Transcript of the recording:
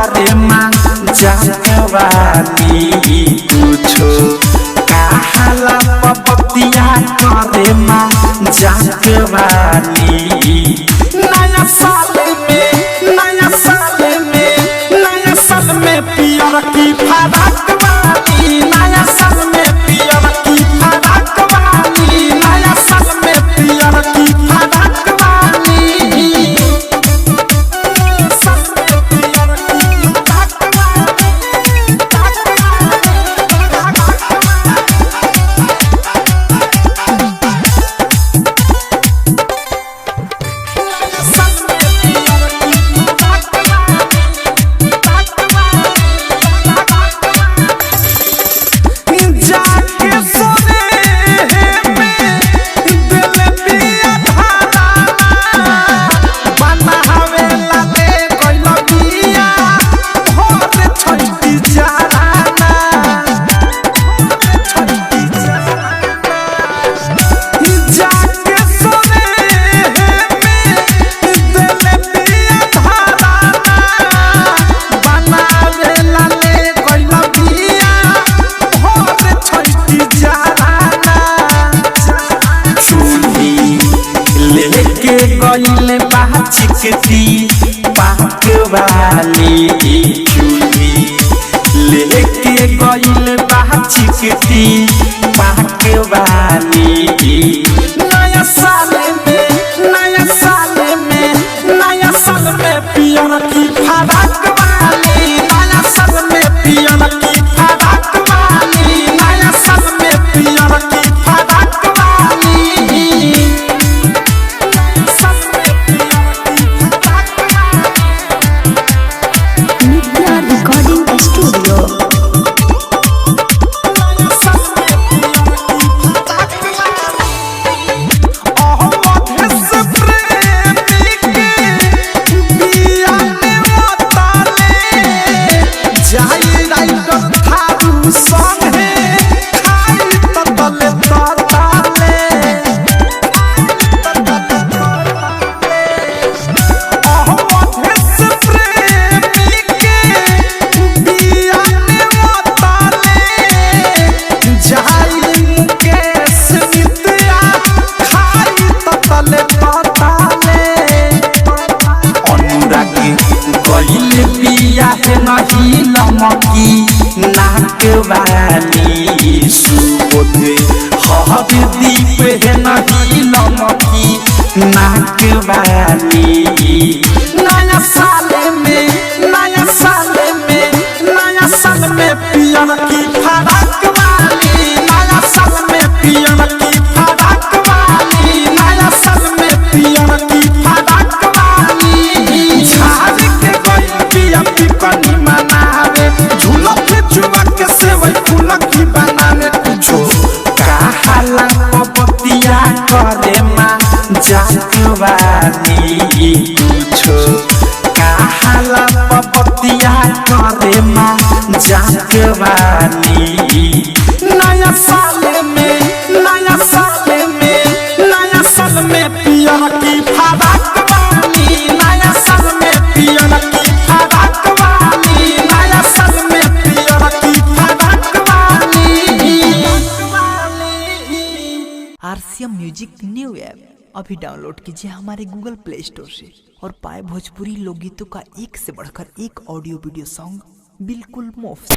करे माँ जानवानी कुछो कहाला पपतिया करे माँ जानवानी नया साल में पियर की फराक वाली नया साल में पियर की फराक वाली नया साल में पियर की फराक वाली गईले बाचिकती पाक वाली चूड़ी लेके गईले बाचिकती पाक वाली नया साल में पियर की फराक वाली नया साल में पियर की फराक वाली नया साल में पियर की फराक वाली नहीं लमकी नाक वाली सुबोध हर दीप है नहीं लमकी नाक वाली नया साल में पियर की फराक वाली नया साल में पियर की फराक वाली नया साल में पियर की फराक वाली झाड़ के गई पिया पिकनी मनावे झूला पे चुआ के सेवई फूल की बनाने कुछो कहाला पपतिया करे माँ जानवानी कुछो कहाला पपतिया करे माँ जानवानी नया साल में पियर की फराक वाली नया साल में पियर की फराक वाली नया साल में पियर की फराक वाली। आरसीएम म्यूजिक न्यू ऐप अभी डाउनलोड कीजिए हमारे गूगल प्ले स्टोर से और पाए भोजपुरी लोकगीतों का एक से बढ़कर एक ऑडियो वीडियो सॉन्ग बिल्कुल मुफ्त।